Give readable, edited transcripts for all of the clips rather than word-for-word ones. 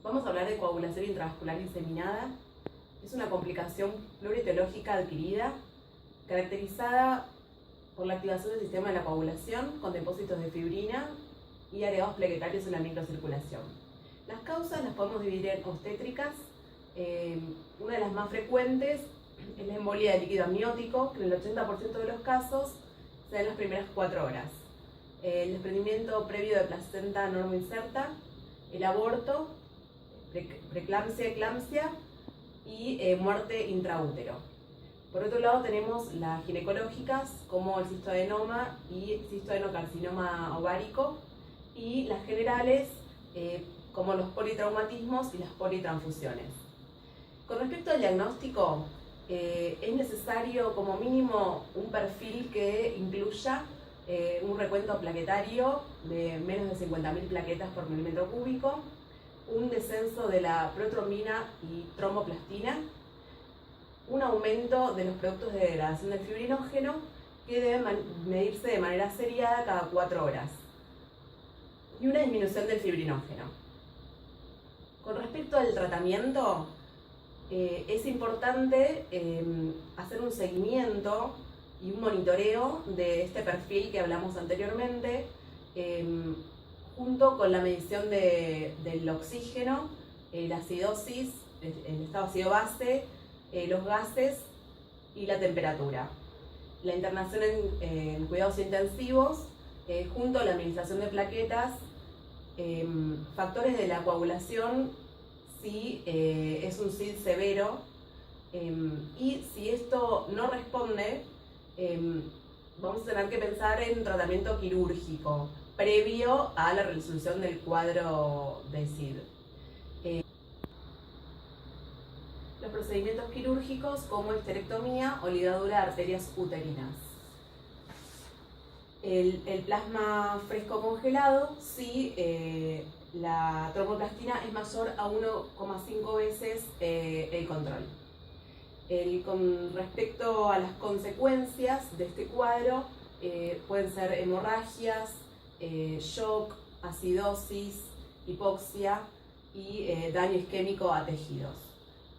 Vamos a hablar de coagulación intravascular inseminada. Es una complicación plurietiológica adquirida caracterizada por la activación del sistema de la coagulación con depósitos de fibrina y agregados plaquetarios en la microcirculación. Las causas las podemos dividir en obstétricas. Una de las más frecuentes es la embolia de líquido amniótico, que en el 80% de los casos se da en las primeras 4 horas. El desprendimiento previo de placenta normoinserta, el aborto, preeclampsia, eclampsia y muerte intraútero. Por otro lado tenemos las ginecológicas como el cistoadenoma y cistoadenocarcinoma ovárico, y las generales como los politraumatismos y las politransfusiones. Con respecto al diagnóstico, es necesario como mínimo un perfil que incluya un recuento plaquetario de menos de 50.000 plaquetas por milímetro cúbico, un descenso de la protrombina y tromboplastina, un aumento de los productos de degradación del fibrinógeno que deben medirse de manera seriada cada 4 horas, y una disminución del fibrinógeno. Con respecto al tratamiento, es importante hacer un seguimiento y un monitoreo de este perfil que hablamos anteriormente, junto con la medición del oxígeno, la acidosis, el estado ácido base, los gases y la temperatura. La internación en cuidados intensivos, junto a la administración de plaquetas, factores de la coagulación si es un SID severo, y si esto no responde, vamos a tener que pensar en un tratamiento quirúrgico previo a la resolución del cuadro de SID. Los procedimientos quirúrgicos como histerectomía o ligadura de arterias uterinas. El plasma fresco congelado si la tromboplastina es mayor a 1,5 veces el control. Con respecto a las consecuencias de este cuadro, pueden ser hemorragias, shock, acidosis, hipoxia y daño isquémico a tejidos.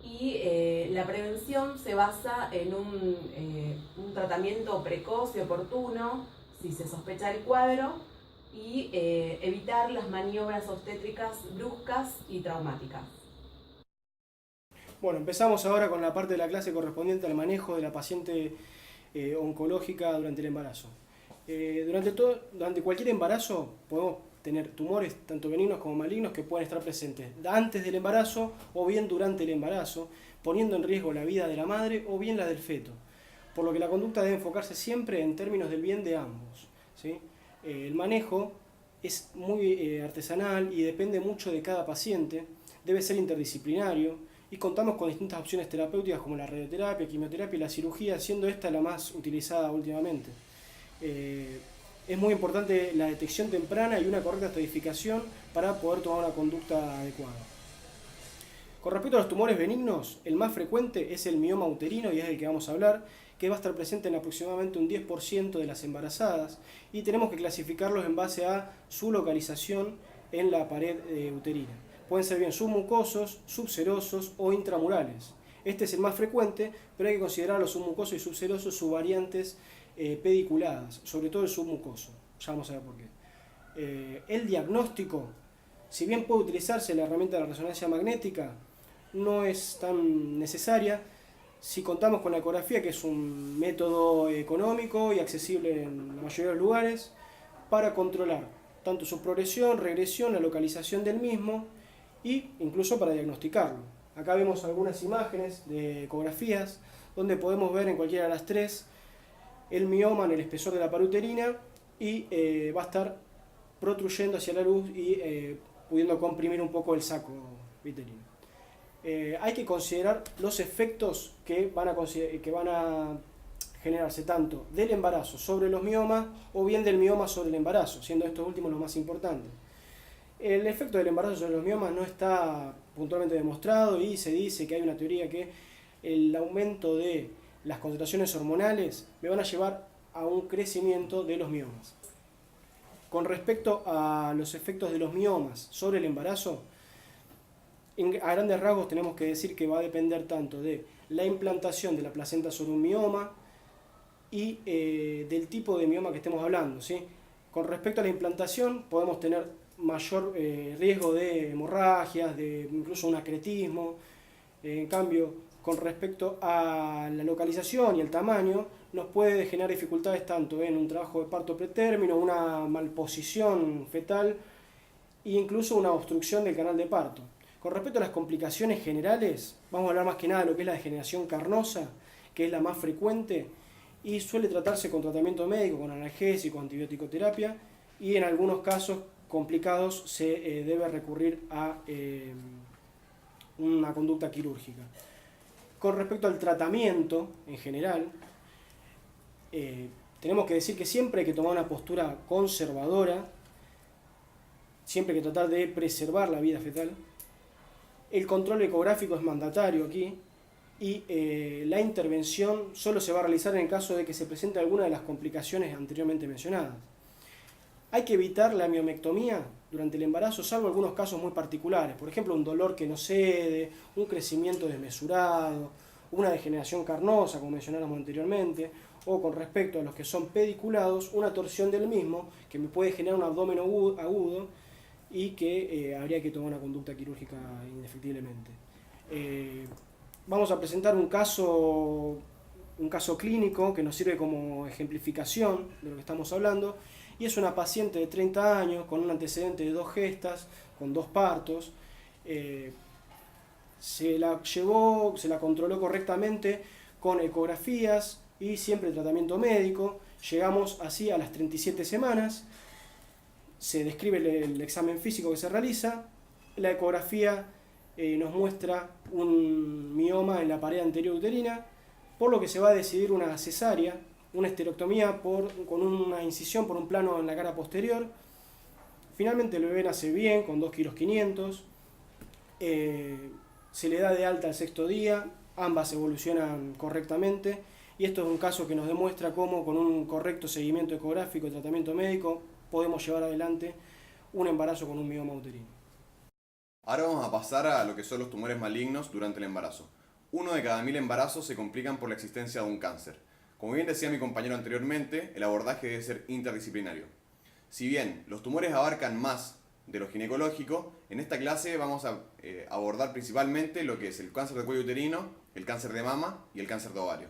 Y la prevención se basa en un tratamiento precoz y oportuno si se sospecha el cuadro, y evitar las maniobras obstétricas bruscas y traumáticas. Bueno, empezamos ahora con la parte de la clase correspondiente al manejo de la paciente oncológica durante el embarazo. Durante cualquier embarazo podemos tener tumores tanto benignos como malignos que pueden estar presentes antes del embarazo o bien durante el embarazo, poniendo en riesgo la vida de la madre o bien la del feto. Por lo que la conducta debe enfocarse siempre en términos del bien de ambos, ¿sí? El manejo es muy artesanal y depende mucho de cada paciente, debe ser interdisciplinario, y contamos con distintas opciones terapéuticas como la radioterapia, quimioterapia y la cirugía, siendo esta la más utilizada últimamente. Es muy importante la detección temprana y una correcta estratificación para poder tomar una conducta adecuada. Con respecto a los tumores benignos, el más frecuente es el mioma uterino, y es el que vamos a hablar, que va a estar presente en aproximadamente un 10% de las embarazadas, y tenemos que clasificarlos en base a su localización en la pared uterina. Pueden ser bien submucosos, subserosos o intramurales. Este es el más frecuente, pero hay que considerar los submucosos y subserosos subvariantes pediculadas, sobre todo el submucoso. Ya vamos a ver por qué. El diagnóstico, si bien puede utilizarse la herramienta de la resonancia magnética, no es tan necesaria si contamos con la ecografía, que es un método económico y accesible en la mayoría de los lugares para controlar tanto su progresión, regresión, la localización del mismo e incluso para diagnosticarlo. Acá vemos algunas imágenes de ecografías donde podemos ver en cualquiera de las tres el mioma en el espesor de la pared uterina y va a estar protruyendo hacia la luz y pudiendo comprimir un poco el saco uterino. Hay que considerar los efectos que van a generarse tanto del embarazo sobre los miomas o bien del mioma sobre el embarazo, siendo estos últimos los más importantes. El efecto del embarazo sobre los miomas no está puntualmente demostrado, y se dice que hay una teoría que el aumento de las concentraciones hormonales me van a llevar a un crecimiento de los miomas. Con respecto a los efectos de los miomas sobre el embarazo, A grandes rasgos tenemos que decir que va a depender tanto de la implantación de la placenta sobre un mioma y del tipo de mioma que estemos hablando, ¿sí? Con respecto a la implantación podemos tener mayor riesgo de hemorragias, de incluso un acretismo. En cambio, con respecto a la localización y el tamaño, nos puede generar dificultades tanto en un trabajo de parto pretérmino, una malposición fetal e incluso una obstrucción del canal de parto. Con respecto a las complicaciones generales, vamos a hablar más que nada de lo que es la degeneración carnosa, que es la más frecuente y suele tratarse con tratamiento médico, con analgésico, antibiótico-terapia, y en algunos casos complicados se debe recurrir a una conducta quirúrgica. Con respecto al tratamiento en general, tenemos que decir que siempre hay que tomar una postura conservadora, siempre hay que tratar de preservar la vida fetal. El control ecográfico es mandatario aquí y la intervención solo se va a realizar en el caso de que se presente alguna de las complicaciones anteriormente mencionadas. Hay que evitar la miomectomía durante el embarazo, salvo algunos casos muy particulares, por ejemplo un dolor que no cede, un crecimiento desmesurado, una degeneración carnosa, como mencionáramos anteriormente, o con respecto a los que son pediculados, una torsión del mismo que me puede generar un abdomen agudo y que habría que tomar una conducta quirúrgica indefectiblemente. Vamos a presentar un caso clínico que nos sirve como ejemplificación de lo que estamos hablando, y es una paciente de 30 años con un antecedente de 2 gestas, con 2 partos. Se la controló correctamente con ecografías y siempre tratamiento médico. Llegamos así a las 37 semanas. Se describe el examen físico que se realiza. La ecografía nos muestra un mioma en la pared anterior uterina, por lo que se va a decidir una cesárea, una esterectomía con una incisión por un plano en la cara posterior. Finalmente el bebé nace bien, con 2,5 kg. Se le da de alta al 6º día, ambas evolucionan correctamente, y esto es un caso que nos demuestra cómo con un correcto seguimiento ecográfico y tratamiento médico podemos llevar adelante un embarazo con un mioma uterino. Ahora vamos a pasar a lo que son los tumores malignos durante el embarazo. 1 de cada 1000 embarazos se complican por la existencia de un cáncer. Como bien decía mi compañero anteriormente, el abordaje debe ser interdisciplinario. Si bien los tumores abarcan más de lo ginecológico, en esta clase vamos a abordar principalmente lo que es el cáncer de cuello uterino, el cáncer de mama y el cáncer de ovario.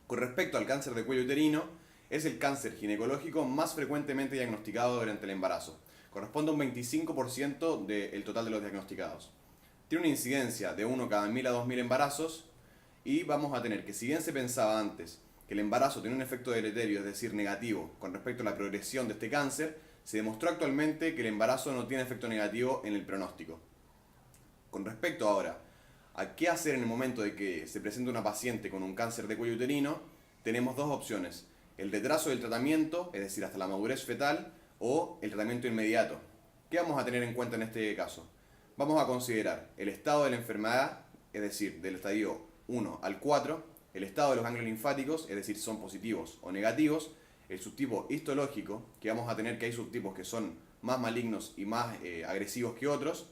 Con respecto al cáncer de cuello uterino, es el cáncer ginecológico más frecuentemente diagnosticado durante el embarazo. Corresponde a un 25% del total de los diagnosticados. Tiene una incidencia de 1 cada 1000 a 2000 embarazos, y vamos a tener que, si bien se pensaba antes que el embarazo tiene un efecto deleterio, es decir, negativo, con respecto a la progresión de este cáncer, se demostró actualmente que el embarazo no tiene efecto negativo en el pronóstico. Con respecto ahora a qué hacer en el momento de que se presente una paciente con un cáncer de cuello uterino, tenemos 2 opciones: el retraso del tratamiento, es decir, hasta la madurez fetal, o el tratamiento inmediato. ¿Qué vamos a tener en cuenta en este caso? Vamos a considerar el estado de la enfermedad, es decir, del estadio 1 al 4, el estado de los ganglios linfáticos, es decir, son positivos o negativos, el subtipo histológico, que vamos a tener que hay subtipos que son más malignos y más agresivos que otros,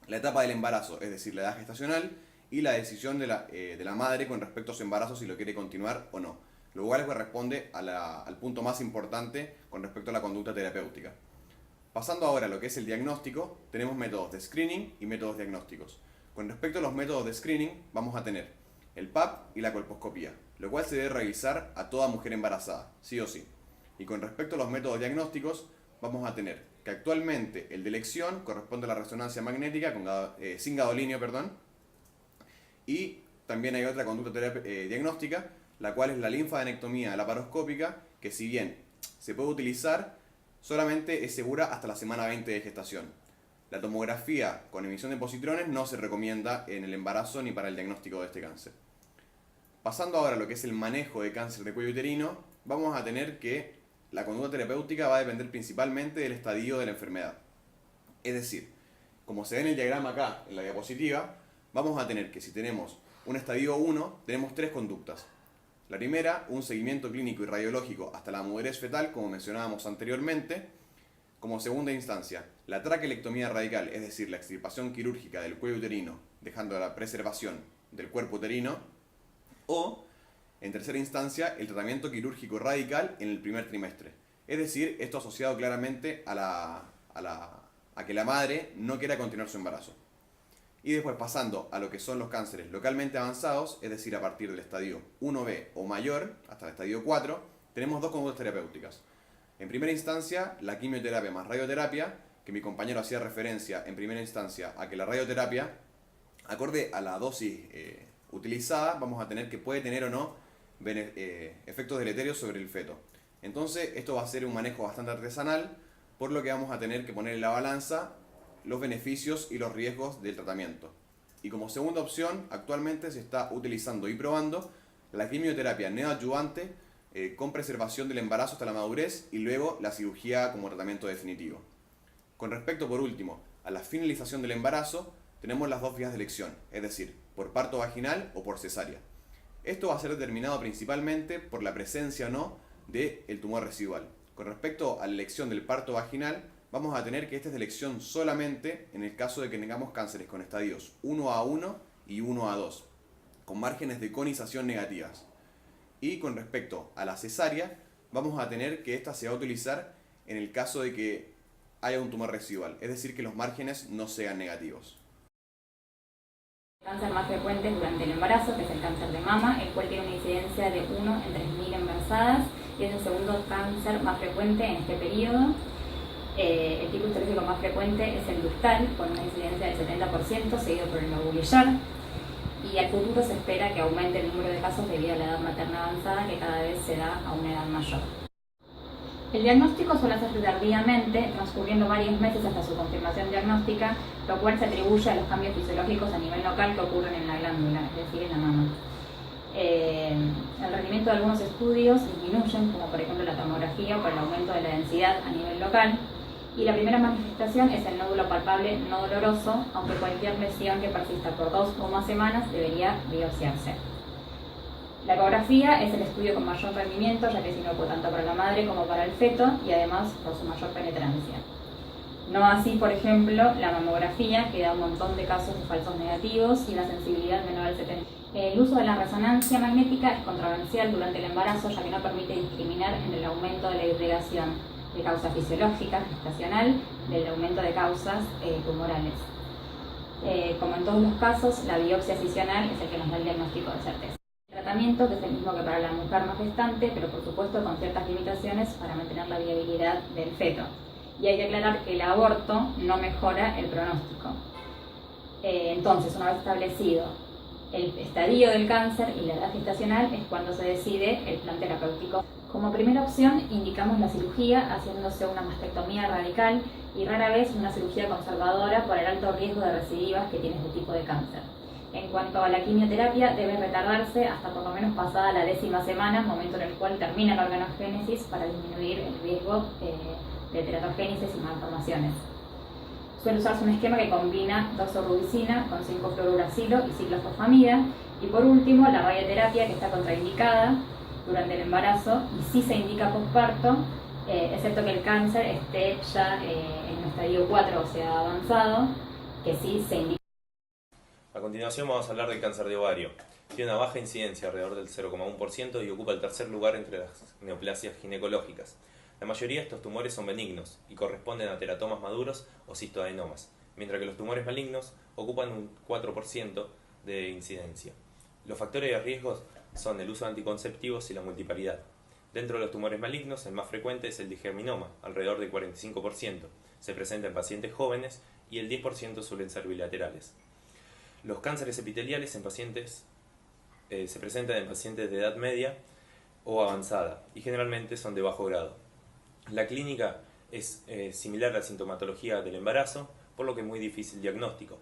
la etapa del embarazo, es decir, la edad gestacional, y la decisión de la madre con respecto a su embarazo, si lo quiere continuar o no, lo cual corresponde al punto más importante con respecto a la conducta terapéutica. Pasando ahora a lo que es el diagnóstico, tenemos métodos de screening y métodos diagnósticos. Con respecto a los métodos de screening, vamos a tener el PAP y la colposcopía, lo cual se debe realizar a toda mujer embarazada, sí o sí. Y con respecto a los métodos diagnósticos, vamos a tener que actualmente el de elección corresponde a la resonancia magnética sin gadolinio, y también hay otra conducta diagnóstica, la cual es la linfadenectomía laparoscópica, que si bien se puede utilizar, solamente es segura hasta la semana 20 de gestación. La tomografía con emisión de positrones no se recomienda en el embarazo ni para el diagnóstico de este cáncer. Pasando ahora a lo que es el manejo de cáncer de cuello uterino, vamos a tener que la conducta terapéutica va a depender principalmente del estadio de la enfermedad. Es decir, como se ve en el diagrama acá, en la diapositiva, vamos a tener que si tenemos un estadio 1, tenemos 3 conductas. La primera, un seguimiento clínico y radiológico hasta la madurez fetal, como mencionábamos anteriormente. Como segunda instancia, la traquelectomía radical, es decir, la extirpación quirúrgica del cuello uterino, dejando la preservación del cuerpo uterino. O, en tercera instancia, el tratamiento quirúrgico radical en el primer trimestre. Es decir, esto asociado claramente a que la madre no quiera continuar su embarazo. Y después pasando a lo que son los cánceres localmente avanzados, es decir, a partir del estadio 1B o mayor, hasta el estadio 4, tenemos dos conductas terapéuticas. En primera instancia, la quimioterapia más radioterapia, que mi compañero hacía referencia en primera instancia a que la radioterapia, acorde a la dosis utilizada, vamos a tener que puede tener o no efectos deleterios sobre el feto. Entonces, esto va a ser un manejo bastante artesanal, por lo que vamos a tener que poner en la balanza los beneficios y los riesgos del tratamiento. Y como segunda opción, actualmente se está utilizando y probando la quimioterapia neoadyuvante con preservación del embarazo hasta la madurez y luego la cirugía como tratamiento definitivo. Con respecto, por último, a la finalización del embarazo, tenemos las dos vías de elección, es decir, por parto vaginal o por cesárea. Esto va a ser determinado principalmente por la presencia o no del tumor residual. Con respecto a la elección del parto vaginal, vamos a tener que esta es de elección solamente en el caso de que tengamos cánceres con estadios 1A1 y 1A2, con márgenes de conización negativas. Y con respecto a la cesárea, vamos a tener que esta se va a utilizar en el caso de que haya un tumor residual, es decir, que los márgenes no sean negativos. El cáncer más frecuente durante el embarazo, que es el cáncer de mama, el cual tiene una incidencia de 1 en 3.000 embarazadas y es el segundo cáncer más frecuente en este periodo. El tipo histológico más frecuente es el ductal, con una incidencia del 70%, seguido por el lobulillar. Y al futuro se espera que aumente el número de casos debido a la edad materna avanzada, que cada vez se da a una edad mayor. El diagnóstico suele hacerse tardíamente, transcurriendo varios meses hasta su confirmación diagnóstica, lo cual se atribuye a los cambios fisiológicos a nivel local que ocurren en la glándula, es decir, en la mama. El rendimiento de algunos estudios disminuyen, como por ejemplo la tomografía, por el aumento de la densidad a nivel local. Y la primera manifestación es el nódulo palpable no doloroso, aunque cualquier lesión que persista por 2 o más semanas debería biopsiarse. La ecografía es el estudio con mayor rendimiento, ya que es inocuo tanto para la madre como para el feto y además por su mayor penetrancia. No así, por ejemplo, la mamografía, que da un montón de casos de falsos negativos y la sensibilidad menor al 70%. El uso de la resonancia magnética es controversial durante el embarazo, ya que no permite discriminar entre el aumento de la irrigación de causa fisiológica, gestacional, del aumento de causas tumorales. Como en todos los casos, la biopsia excisional es el que nos da el diagnóstico de certeza. El tratamiento, que es el mismo que para la mujer no gestante, pero por supuesto con ciertas limitaciones para mantener la viabilidad del feto. Y hay que aclarar que el aborto no mejora el pronóstico. Entonces, una vez establecido el estadio del cáncer y la edad gestacional, es cuando se decide el plan terapéutico. Como primera opción, indicamos la cirugía, haciéndose una mastectomía radical y rara vez una cirugía conservadora por el alto riesgo de recidivas que tiene este tipo de cáncer. En cuanto a la quimioterapia, debe retardarse hasta por lo menos pasada la 10ª semana, momento en el cual termina la organogénesis, para disminuir el riesgo de teratogénesis y malformaciones. Suele usarse un esquema que combina doxorubicina con 5-fluoruracilo y ciclofosfamida. Y por último, la radioterapia, que está contraindicada durante el embarazo y sí se indica posparto, excepto que el cáncer esté ya en un estadio 4, o sea, avanzado, que sí se indica. A continuación vamos a hablar del cáncer de ovario. Tiene una baja incidencia, alrededor del 0,1%, y ocupa el tercer lugar entre las neoplasias ginecológicas. La mayoría de estos tumores son benignos y corresponden a teratomas maduros o cistoadenomas, mientras que los tumores malignos ocupan un 4% de incidencia. Los factores de riesgo son el uso de anticonceptivos y la multiparidad. Dentro de los tumores malignos, el más frecuente es el digerminoma, alrededor del 45%. Se presenta en pacientes jóvenes y el 10% suelen ser bilaterales. Los cánceres epiteliales se presentan en pacientes de edad media o avanzada y generalmente son de bajo grado. La clínica es similar a la sintomatología del embarazo, por lo que es muy difícil diagnóstico.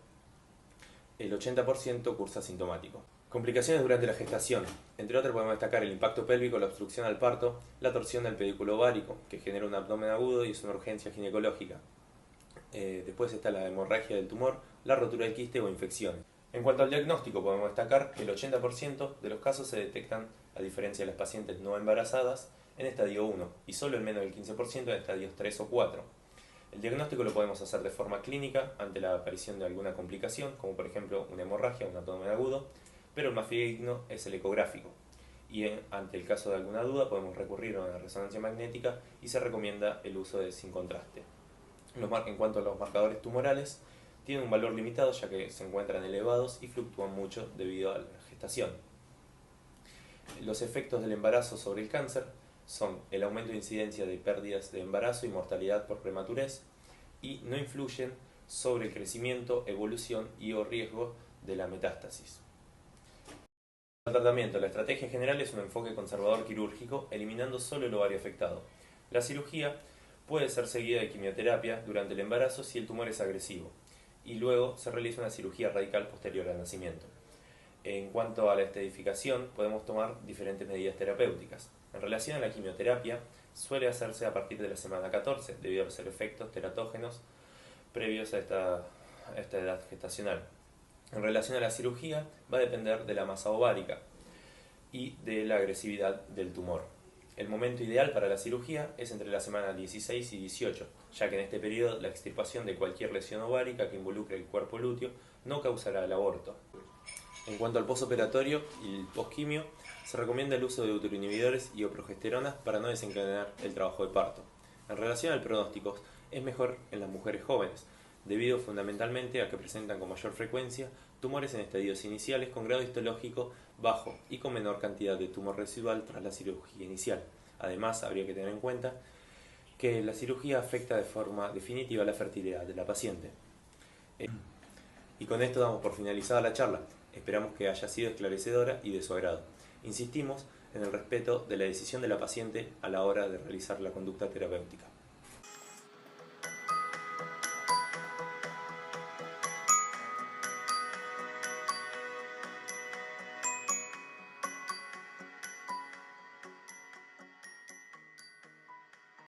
El 80% cursa asintomático. Complicaciones durante la gestación. Entre otras podemos destacar el impacto pélvico, la obstrucción al parto, la torsión del pedúnculo ovárico, que genera un abdomen agudo y es una urgencia ginecológica. Después está la hemorragia del tumor, la rotura del quiste o infecciones. En cuanto al diagnóstico, podemos destacar que el 80% de los casos se detectan, a diferencia de las pacientes no embarazadas, en estadio 1 y solo en menos del 15% en estadios 3 o 4. El diagnóstico lo podemos hacer de forma clínica ante la aparición de alguna complicación, como por ejemplo una hemorragia o un abdomen agudo, pero el más fidedigno es el ecográfico. Y ante el caso de alguna duda podemos recurrir a una resonancia magnética y se recomienda el uso de sin contraste. En cuanto a los marcadores tumorales, tienen un valor limitado ya que se encuentran elevados y fluctúan mucho debido a la gestación. Los efectos del embarazo sobre el cáncer son el aumento de incidencia de pérdidas de embarazo y mortalidad por prematurez y no influyen sobre el crecimiento, evolución y o riesgo de la metástasis. El tratamiento. La estrategia general es un enfoque conservador quirúrgico, eliminando solo el ovario afectado. La cirugía puede ser seguida de quimioterapia durante el embarazo si el tumor es agresivo, y luego se realiza una cirugía radical posterior al nacimiento. En cuanto a la estadificación, podemos tomar diferentes medidas terapéuticas. En relación a la quimioterapia, suele hacerse a partir de la semana 14, debido a los efectos teratógenos previos a esta edad gestacional. En relación a la cirugía, va a depender de la masa ovárica y de la agresividad del tumor. El momento ideal para la cirugía es entre la semana 16 y 18, ya que en este periodo la extirpación de cualquier lesión ovárica que involucre el cuerpo lúteo no causará el aborto. En cuanto al postoperatorio y el posquimio, se recomienda el uso de uteroinhibidores y o progesteronas para no desencadenar el trabajo de parto. En relación al pronóstico, es mejor en las mujeres jóvenes, debido fundamentalmente a que presentan con mayor frecuencia tumores en estadios iniciales con grado histológico bajo y con menor cantidad de tumor residual tras la cirugía inicial. Además, habría que tener en cuenta que la cirugía afecta de forma definitiva la fertilidad de la paciente. Y con esto damos por finalizada la charla. Esperamos que haya sido esclarecedora y de su agrado. Insistimos en el respeto de la decisión de la paciente a la hora de realizar la conducta terapéutica.